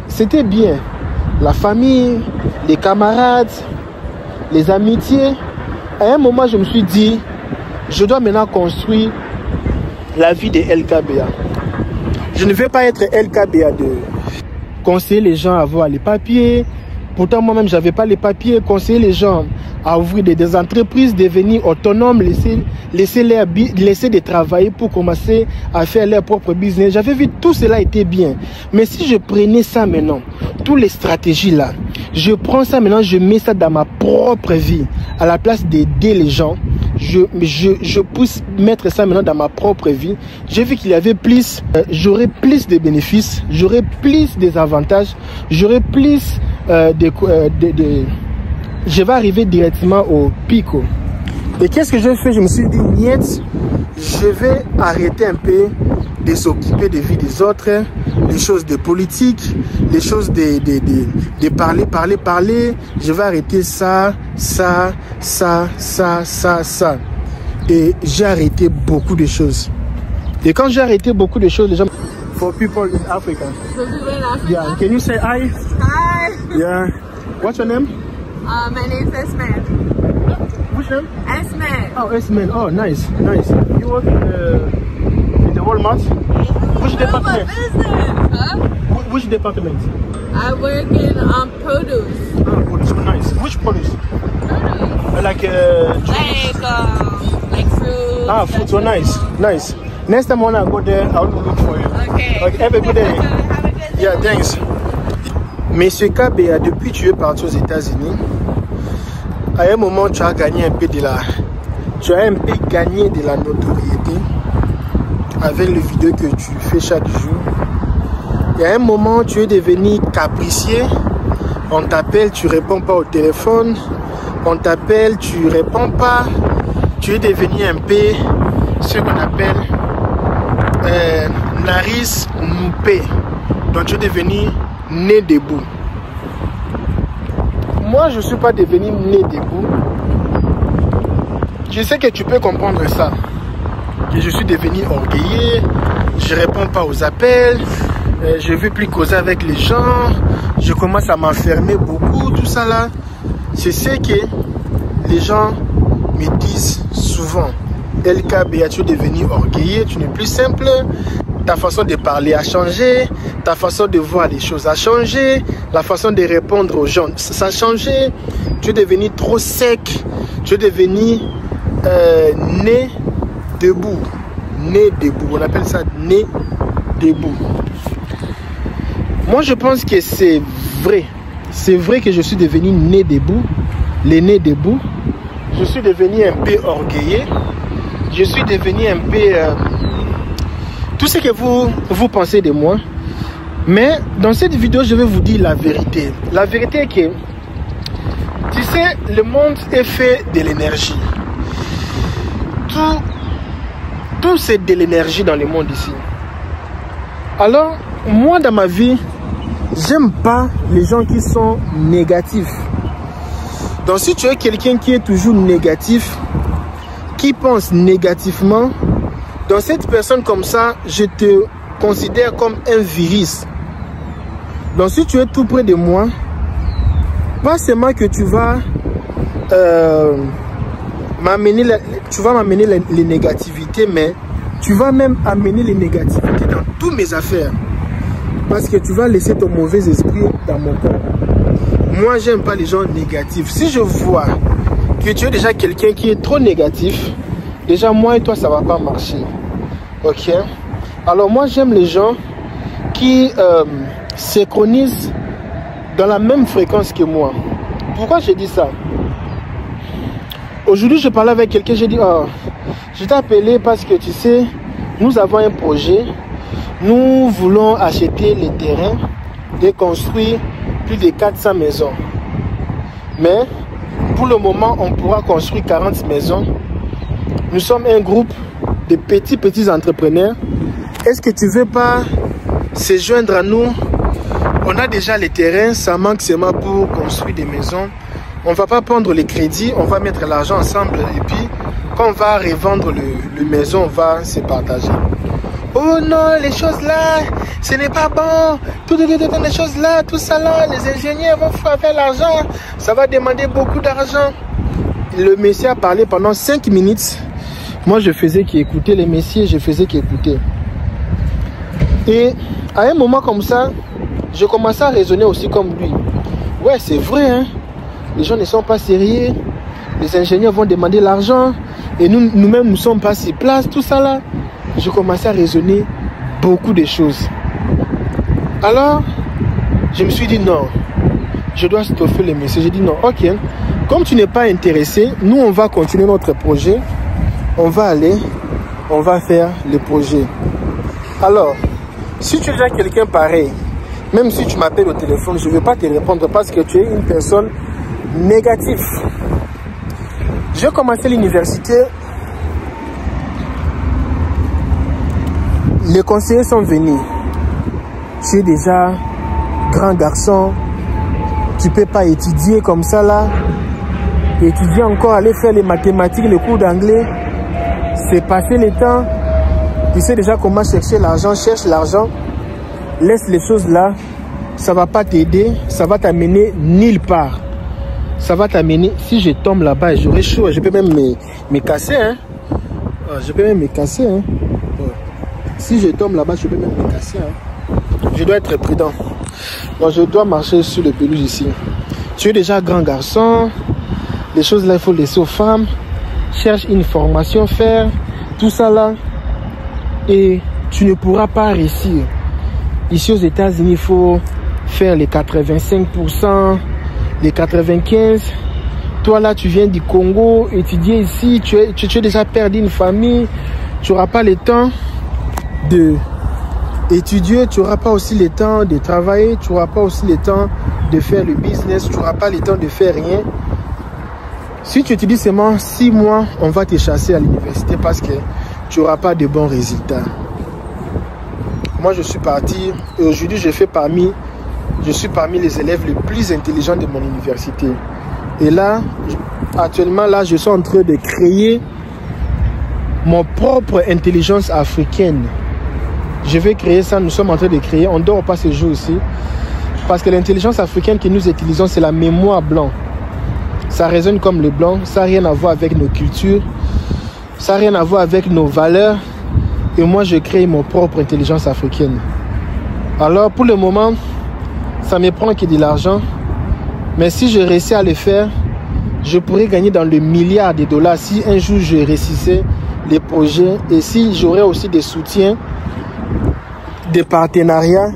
C'était bien. La famille, les camarades, les amitiés. À un moment, je me suis dit, je dois maintenant construire la vie de LKBA. Je ne vais pas être LKBA de conseiller les gens à avoir les papiers. Pourtant, moi-même, je n'avais pas les papiers. Conseiller les gens à ouvrir des entreprises, devenir autonomes, laisser de travailler pour commencer à faire leur propre business. J'avais vu tout cela était bien. Mais si je prenais ça maintenant, toutes les stratégies là, je prends ça maintenant, je mets ça dans ma propre vie, à la place d'aider les gens, je pousse mettre ça maintenant dans ma propre vie. J'ai vu qu'il y avait plus, j'aurais plus de bénéfices, j'aurais plus des avantages, j'aurais plus je vais arriver directement au pico. Et qu'est-ce que j'ai fait? Je me suis dit, niet, je vais arrêter un peu de s'occuper des vies des autres, les choses de politique, les choses de parler. Je vais arrêter ça. Et j'ai arrêté beaucoup de choses. Et quand j'ai arrêté beaucoup de choses, les gens... For people in Africa. For people in Africa? Yeah, can you say hi? Hi. Yeah. What's your name? My name's Esme. Which name? Esme. Oh, Esme. Oh, nice. You work in the Walmart? Which department? Huh? Which department? I work in produce. Oh, produce. Nice. Which produce? Produce. Like fruit. Ah, fruit. So nice. Next time when I go there, I will look for you. Okay. Have a good day. Have a good day. Yeah, thanks. Monsieur KBA, depuis que tu es parti aux États-Unis, à un moment tu as gagné un peu de la notoriété avec les vidéos que tu fais chaque jour. Et à un moment tu es devenu capricieux. On t'appelle, tu réponds pas au téléphone. On t'appelle, tu réponds pas. Tu es devenu un peu ce qu'on appelle Naris Moupé. Donc tu es devenu né debout. Moi, je ne suis pas devenu né debout. Je sais que tu peux comprendre ça. Que je suis devenu orgueilleux. Je ne réponds pas aux appels. Je ne veux plus causer avec les gens. Je commence à m'enfermer beaucoup. Tout ça là. C'est ce que les gens me disent souvent. LKBA, tu es devenu orgueilleux. Tu n'es plus simple. Ta façon de parler a changé, ta façon de voir les choses a changé, la façon de répondre aux gens, ça a changé. Tu es devenu trop sec, tu es devenu né debout. Né debout, on appelle ça né debout. Moi je pense que c'est vrai. C'est vrai que je suis devenu né debout, le nez debout. Je suis devenu un peu orgueilleux. Je suis devenu un peu... tout ce que vous pensez de moi. Mais dans cette vidéo, je vais vous dire la vérité. La vérité est que, tu sais, le monde est fait de l'énergie. Tout c'est de l'énergie dans le monde ici. Alors, moi dans ma vie, j'aime pas les gens qui sont négatifs. Donc si tu es quelqu'un qui est toujours négatif, qui pense négativement, dans cette personne comme ça, je te considère comme un virus. Donc si tu es tout près de moi, pas seulement que tu vas m'amener les négativités, mais tu vas même amener les négativités dans toutes mes affaires. Parce que tu vas laisser ton mauvais esprit dans mon corps. Moi, j'aime pas les gens négatifs. Si je vois que tu es déjà quelqu'un qui est trop négatif, déjà moi et toi, ça va pas marcher. Ok? Alors moi, j'aime les gens qui synchronisent dans la même fréquence que moi. Pourquoi je dis ça? Aujourd'hui, je parlais avec quelqu'un, j'ai dit, oh, je t'ai appelé parce que tu sais, nous avons un projet. Nous voulons acheter les terrains et construire plus de 400 maisons. Mais pour le moment, on pourra construire 40 maisons. Nous sommes un groupe de petits entrepreneurs. Est-ce que tu veux pas se joindre à nous? On a déjà les terrains, ça manque seulement pour construire des maisons. On va pas prendre les crédits, on va mettre l'argent ensemble et puis quand on va revendre le maison, on va se partager. Oh non, les choses là, ce n'est pas bon, toutes les choses là, tout ça là, les ingénieurs vont faire l'argent, ça va demander beaucoup d'argent. Le messier a parlé pendant 5 minutes. Moi, je faisais qu'écouter les messieurs, je faisais qu'écouter. Et à un moment comme ça, je commençais à raisonner aussi comme lui. Ouais, c'est vrai, hein? Les gens ne sont pas sérieux, les ingénieurs vont demander l'argent, et nous-mêmes, nous ne sommes pas sur place, tout ça là. Je commençais à raisonner beaucoup de choses. Alors, je me suis dit non, je dois stopper les messieurs. J'ai dit non, ok, comme tu n'es pas intéressé, nous on va continuer notre projet, on va aller, on va faire le projet. Alors, si tu es déjà quelqu'un pareil, même si tu m'appelles au téléphone, je ne vais pas te répondre parce que tu es une personne négative. J'ai commencé l'université, les conseillers sont venus. Tu es déjà grand garçon, tu ne peux pas étudier comme ça là. Étudier encore, aller faire les mathématiques, les cours d'anglais. C'est passer le temps. Tu sais déjà comment chercher l'argent, cherche l'argent. Laisse les choses là. Ça ne va pas t'aider, ça va t'amener nulle part. Ça va t'amener, si je tombe là-bas, j'aurai chaud, je peux même me casser. Hein. Je peux même me casser. Hein. Si je tombe là-bas, je peux même me casser. Hein. Je dois être prudent. Donc, je dois marcher sur le pelouse ici. Tu es déjà grand garçon. Les choses là, il faut laisser aux femmes. Cherche une formation, faire tout ça là. Et tu ne pourras pas réussir. Ici aux États-Unis, il faut faire les 85%, les 95%. Toi là, tu viens du Congo, étudier ici, tu es déjà perdu une famille. Tu n'auras pas le temps de étudier, tu n'auras pas aussi le temps de travailler, tu n'auras pas aussi le temps de faire le business, tu n'auras pas le temps de faire rien. Si tu te dis seulement 6 mois, on va te chasser à l'université parce que tu n'auras pas de bons résultats. Moi, je suis parti et aujourd'hui, je suis parmi les élèves les plus intelligents de mon université. Et là, actuellement, là, je suis en train de créer mon propre intelligence africaine. Je vais créer ça, nous sommes en train de créer, on ne dort pas ce jour aussi. Parce que l'intelligence africaine que nous utilisons, c'est la mémoire blanc. Ça résonne comme le blanc, ça n'a rien à voir avec nos cultures, ça n'a rien à voir avec nos valeurs. Et moi, je crée mon propre intelligence africaine. Alors, pour le moment, ça me prend que de l'argent. Mais si je réussis à le faire, je pourrais gagner dans le milliard de dollars si un jour je réussissais les projets. Et si j'aurais aussi des soutiens, des partenariats,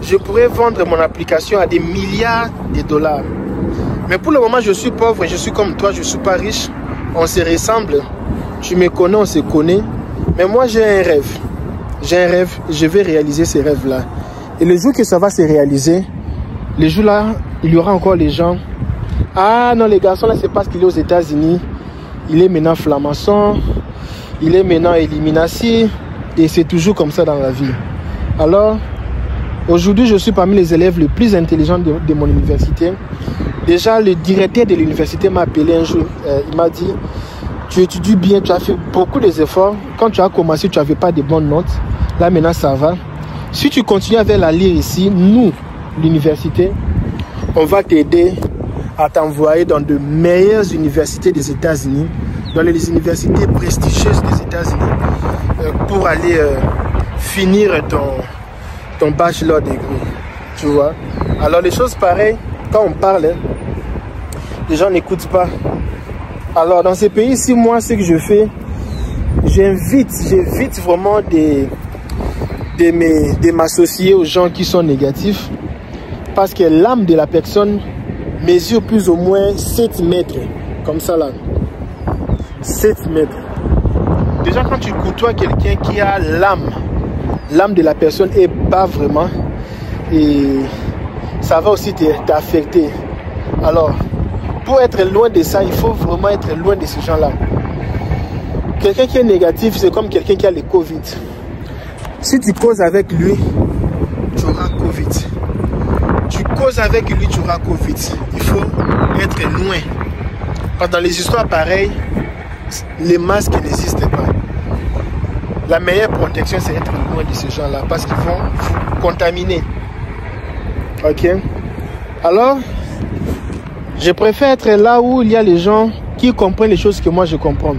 je pourrais vendre mon application à des milliards de dollars. Mais pour le moment, je suis pauvre, je suis comme toi, je ne suis pas riche. On se ressemble. Tu me connais, on se connaît. Mais moi, j'ai un rêve. J'ai un rêve, je vais réaliser ce rêve-là. Et le jour que ça va se réaliser, le jour-là, il y aura encore les gens. Ah non, les garçons, là, c'est parce qu'il est aux États-Unis. Il est maintenant franc-maçon. Il est maintenant éliminatif. Et c'est toujours comme ça dans la vie. Alors, aujourd'hui, je suis parmi les élèves les plus intelligents de mon université. Déjà, le directeur de l'université m'a appelé un jour. Il m'a dit, tu étudies bien, tu as fait beaucoup d'efforts. Quand tu as commencé, tu n'avais pas de bonnes notes. Là, maintenant, ça va. Si tu continues avec la lire ici, nous, l'université, on va t'aider à t'envoyer dans de meilleures universités des États-Unis, dans les universités prestigieuses des États-Unis, pour aller finir ton bachelor degree, tu vois. Alors les choses pareilles, quand on parle, les gens n'écoutent pas. Alors dans ces pays-ci, moi, ce que je fais, j'invite vraiment de m'associer aux gens qui sont négatifs, parce que l'âme de la personne mesure plus ou moins 7 mètres, comme ça là, 7 mètres. Déjà quand tu côtoies quelqu'un qui a l'âme de la personne est bas vraiment, et ça va aussi t'affecter. Alors, pour être loin de ça, il faut vraiment être loin de ces gens-là. Quelqu'un qui est négatif, c'est comme quelqu'un qui a le Covid. Si tu causes avec lui, tu auras Covid. Tu causes avec lui, tu auras Covid. Il faut être loin. Parce que dans les histoires pareilles, les masques n'existent pas. La meilleure protection, c'est être loin de ces gens-là. Parce qu'ils vont vous contaminés. Ok? Alors, je préfère être là où il y a les gens qui comprennent les choses que moi je comprends.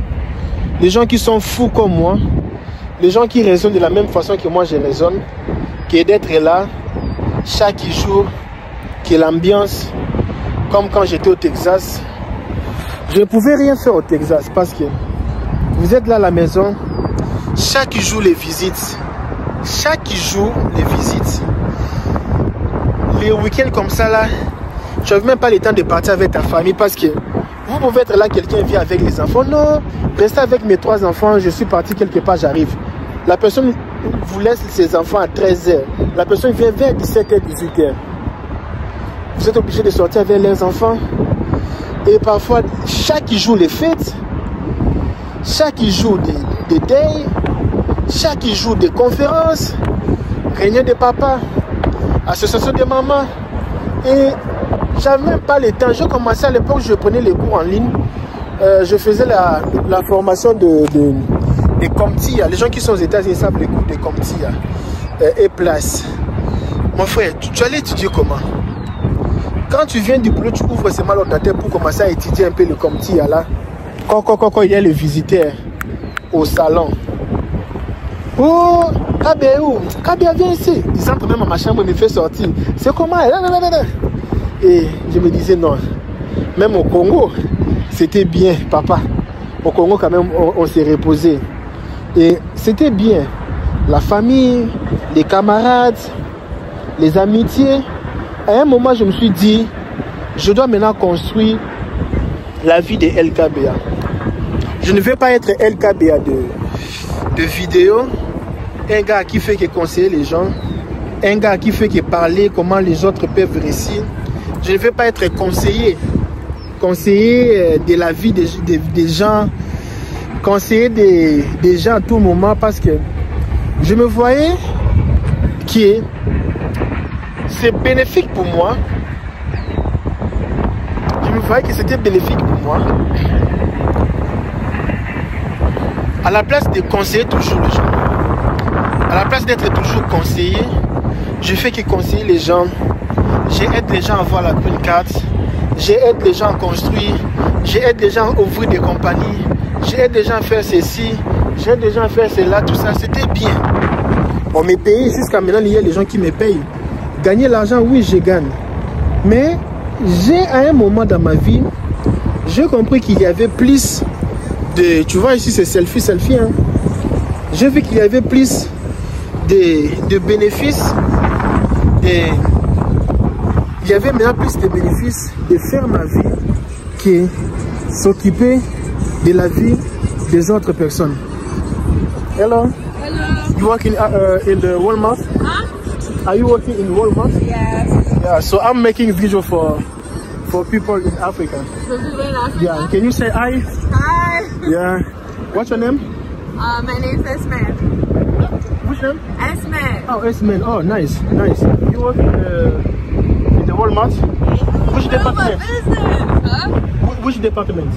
Les gens qui sont fous comme moi, les gens qui raisonnent de la même façon que moi je raisonne, que d'être là chaque jour, que l'ambiance, comme quand j'étais au Texas. Je ne pouvais rien faire au Texas parce que vous êtes là à la maison, chaque jour les visites, chaque jour les visites. Les week-ends comme ça là, tu n'as même pas le temps de partir avec ta famille parce que vous pouvez être là, quelqu'un vient avec les enfants. Non, restez avec mes 3 enfants, je suis parti quelque part, j'arrive. La personne vous laisse ses enfants à 13h. La personne vient vers 17h, 18h. Vous êtes obligé de sortir avec les enfants. Et parfois, chaque jour les fêtes, chaque jour des days, chaque jour des conférences, réunion de papa, association de maman. Et j'avais même pas le temps. Je commençais à l'époque, je prenais les cours en ligne. Je faisais la formation des CompTIA. Les gens qui sont aux États-Unis savent les cours des CompTIA et place. Mon frère, tu allais étudier comment? Quand tu viens du boulot, tu ouvres seulement l'ordinateur pour commencer à étudier un peu le CompTIA là. Quand il y a les visiteurs au salon. Oh, Kabia, viens ici. Ils entrent même à ma chambre et me fait sortir. C'est comment? Et je me disais non. Même au Congo, c'était bien, papa. Au Congo, quand même, on s'est reposé. Et c'était bien. La famille, les camarades, les amitiés. À un moment, je me suis dit, je dois maintenant construire la vie de LKBA. Je ne veux pas être LKBA de vidéo. Un gars qui fait que conseiller les gens. Un gars qui fait que parler comment les autres peuvent réussir. Je ne veux pas être conseiller de la vie des gens, conseiller des gens à tout moment, parce que je me voyais que c'est bénéfique pour moi. Je me voyais que c'était bénéfique pour moi. À la place de conseiller toujours les gens, à la place d'être toujours conseiller, je fais que conseiller les gens. J'aide les gens à avoir la green card. J'aide les gens à construire. J'aide les gens à ouvrir des compagnies. J'aide les gens à faire ceci. J'aide les gens à faire cela, tout ça. C'était bien. On me payait jusqu'à maintenant. Il y a les gens qui me payent. Gagner l'argent, oui, je gagne. Mais j'ai, à un moment dans ma vie, j'ai compris qu'il y avait plus de... Tu vois ici, c'est selfie. Hein. J'ai vu qu'il y avait plus de bénéfices. Il y avait maintenant plus de bénéfices de faire ma vie que s'occuper de la vie des autres personnes. Hello. Hello. You working in the Walmart? Huh? Are you working in Walmart? Yes. Yeah. So I'm making video for people in Africa. For people in Africa? Yeah. Can you say hi? Hi. Yeah. What's your name? My name is Esme. Which name? Esme. Oh, Esme. Oh, nice. You work in the Walmart? Which department? Huh? Which department?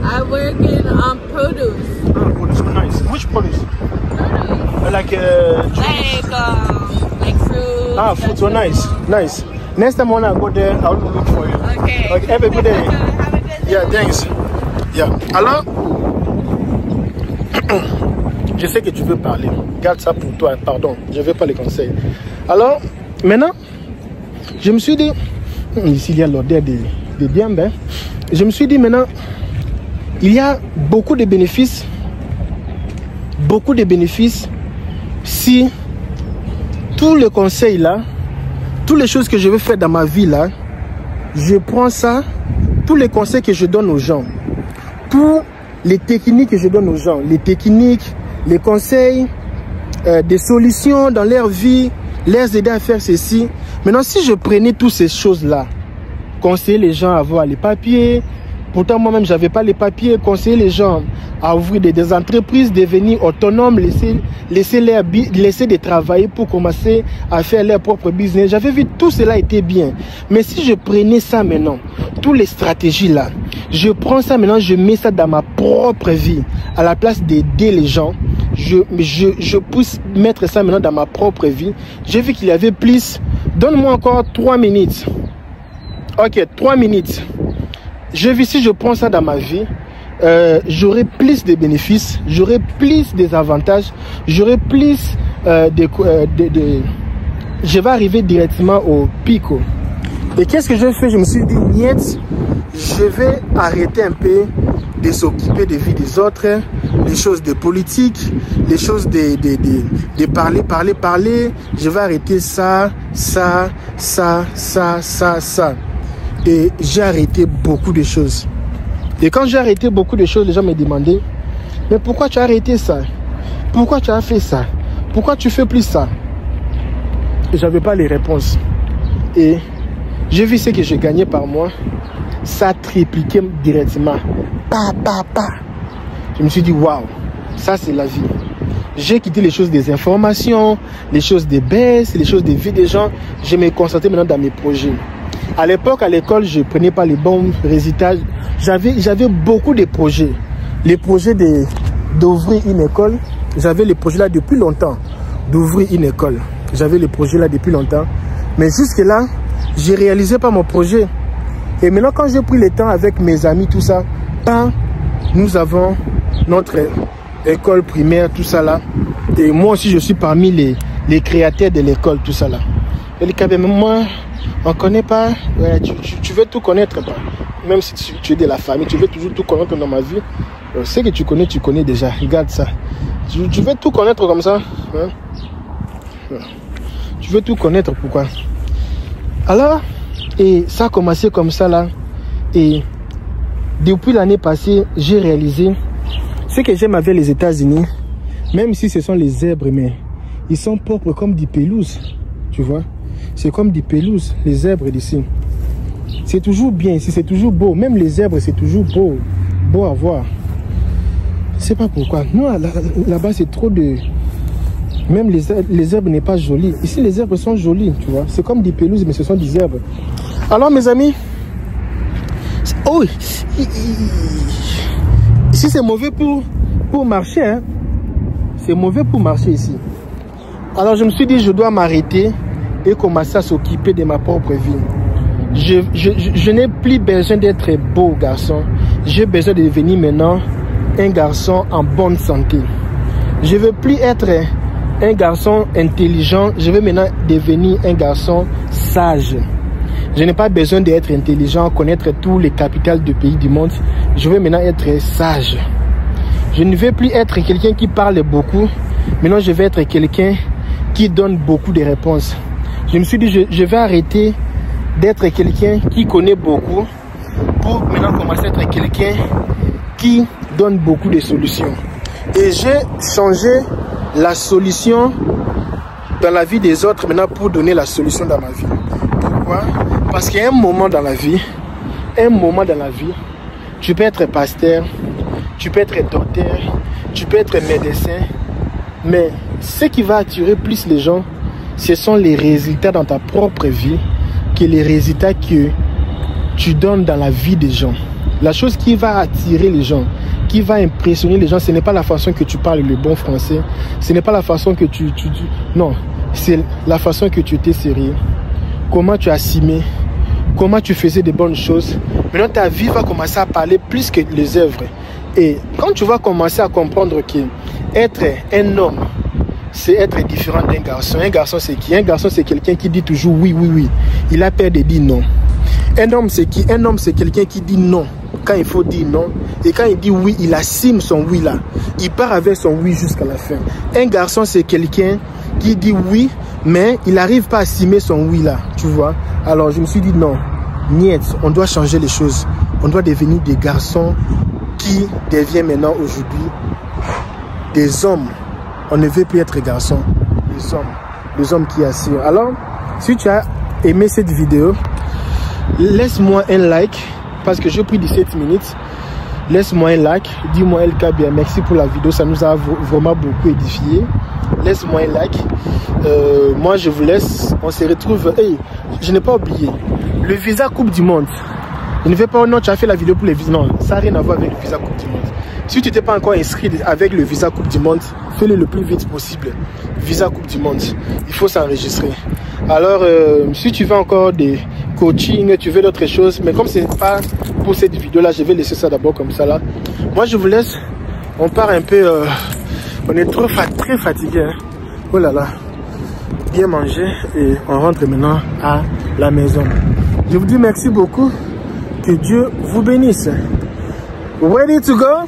I work in produce. Oh, produce. Nice. Which produce? Produce. Like fruit. Ah, fruit. So nice. Next time when I go there, I'll look for you. Okay. Have a good day. Have a good day. Yeah, thanks. Yeah. Alors, je sais que tu veux parler. Garde ça pour toi. Pardon, je ne veux pas les conseils. Alors, maintenant, je me suis dit, ici il y a l'odeur de diambe. Je me suis dit maintenant, il y a beaucoup de bénéfices si tous les conseils là, toutes les choses que je veux faire dans ma vie là, je prends ça, tous les conseils que je donne aux gens, tous les techniques que je donne aux gens, les conseils, des solutions dans leur vie, les aider à faire ceci. Maintenant, si je prenais toutes ces choses-là, conseiller les gens à avoir les papiers, pourtant moi-même, je n'avais pas les papiers, conseiller les gens à ouvrir des entreprises, devenir autonomes, laisser de travailler pour commencer à faire leur propre business. J'avais vu tout cela était bien. Mais si je prenais ça maintenant, toutes les stratégies là, je prends ça maintenant, je mets ça dans ma propre vie, à la place d'aider les gens, je puisse mettre ça maintenant dans ma propre vie. J'ai vu qu'il y avait plus. Donne-moi encore 3 minutes. Ok, 3 minutes. J'ai vu si je prends ça dans ma vie, j'aurai plus de bénéfices, j'aurai plus des avantages, j'aurai plus je vais arriver directement au pico. Et qu'est-ce que j'ai fait? Je me suis dit, niet, je vais arrêter un peu de s'occuper des vies des autres, les choses de politique, les choses de parler. Je vais arrêter ça. Et j'ai arrêté beaucoup de choses. Et quand j'ai arrêté beaucoup de choses, les gens me demandaient, mais pourquoi tu as arrêté ça? Pourquoi tu as fait ça? Pourquoi tu fais plus ça? Et j'avais pas les réponses. Et j'ai vu ce que j'ai gagné par mois. Ça tripliquait directement. Je me suis dit, waouh, ça c'est la vie. J'ai quitté les choses des informations, les choses des baisses, les choses des vies des gens. Je me concentrais maintenant dans mes projets. À l'époque, à l'école, je ne prenais pas les bons résultats. J'avais beaucoup de projets. Les projets d'ouvrir une école, j'avais les projets là depuis longtemps. D'ouvrir une école. J'avais les projets là depuis longtemps. Mais jusque-là, je ne réalisais pas mon projet. Et maintenant, quand j'ai pris le temps avec mes amis, tout ça, nous avons notre école primaire, tout ça là. Et moi aussi, je suis parmi les créateurs de l'école, tout ça là. Et les moi, on ne connaît pas. Ouais, tu veux tout connaître. Pas. Même si tu es de la famille, tu veux toujours tout connaître dans ma vie. Ce que tu connais déjà. Regarde ça. Tu veux tout connaître comme ça. Hein? Tu veux tout connaître, pourquoi? Alors, et ça a commencé comme ça là. Et depuis l'année passée, j'ai réalisé ce que j'aime avec les États-Unis, même si ce sont les zèbres, mais ils sont propres comme des pelouses. Tu vois? C'est comme des pelouses, les zèbres d'ici. C'est toujours bien ici, c'est toujours beau. Même les zèbres, c'est toujours beau à voir. Je ne sais pas pourquoi. Nous, là-bas, c'est trop de... Même les herbes n'est pas joli. Ici, les herbes sont jolies, tu vois. C'est comme des pelouses, mais ce sont des herbes. Alors, mes amis, oh, ici, c'est mauvais pour marcher. Hein. C'est mauvais pour marcher ici. Alors, je me suis dit, je dois m'arrêter et commencer à s'occuper de ma propre vie. Je n'ai plus besoin d'être beau garçon. J'ai besoin de devenir maintenant un garçon en bonne santé. Je ne veux plus être un garçon intelligent, je veux maintenant devenir un garçon sage. Je n'ai pas besoin d'être intelligent, connaître tous les capitales du pays du monde. Je veux maintenant être sage. Je ne veux plus être quelqu'un qui parle beaucoup. Maintenant, je veux être quelqu'un qui donne beaucoup de réponses. Je me suis dit, je vais arrêter d'être quelqu'un qui connaît beaucoup pour maintenant commencer à être quelqu'un qui donne beaucoup de solutions. Et j'ai changé la solution dans la vie des autres maintenant pour donner la solution dans ma vie. Pourquoi? Parce qu'il y a un moment dans la vie, tu peux être pasteur, tu peux être docteur, tu peux être médecin, mais ce qui va attirer plus les gens, ce sont les résultats dans ta propre vie que les résultats que tu donnes dans la vie des gens. La chose qui va attirer les gens, qui va impressionner les gens, ce n'est pas la façon que tu parles le bon français, ce n'est pas la façon que non, c'est la façon que tu étais sérieux, comment tu as assumé, comment tu faisais de bonnes choses. Maintenant, ta vie va commencer à parler plus que les œuvres. Et quand tu vas commencer à comprendre que être un homme, c'est être différent d'un garçon. Un garçon, c'est qui? Un garçon, c'est quelqu'un qui dit toujours oui, oui, oui. Il a peur de dire non. Un homme, c'est qui? Un homme, c'est quelqu'un qui dit non quand il faut dire non. Et quand il dit oui, il assume son oui là. Il part avec son oui jusqu'à la fin. Un garçon, c'est quelqu'un qui dit oui, mais il n'arrive pas à assumer son oui là. Tu vois? Alors, je me suis dit non. Niet, on doit changer les choses. On doit devenir des garçons qui deviennent maintenant aujourd'hui des hommes. On ne veut plus être garçons, des hommes qui assurent. Alors, si tu as aimé cette vidéo, laisse-moi un like, parce que j'ai pris 17 minutes. Laisse-moi un like, dis-moi LK bien, merci pour la vidéo, ça nous a vraiment beaucoup édifié. Laisse-moi un like. Moi, je vous laisse, on se retrouve. Hey, je n'ai pas oublié, le visa Coupe du Monde. Je ne vais pas, non, tu as fait la vidéo pour les visas. Non, ça n'a rien à voir avec le visa Coupe du Monde. Si tu t'es pas encore inscrit avec le visa Coupe du Monde, fais-le le plus vite possible. Visa Coupe du Monde, il faut s'enregistrer. Alors, si tu veux encore des coachings, tu veux d'autres choses, mais comme c'est pas pour cette vidéo-là, je vais laisser ça d'abord comme ça là. Moi, je vous laisse. On part un peu. On est très fatigué. Hein. Oh là là. Bien manger et on rentre maintenant à la maison. Je vous dis merci beaucoup. Que Dieu vous bénisse. Ready to go?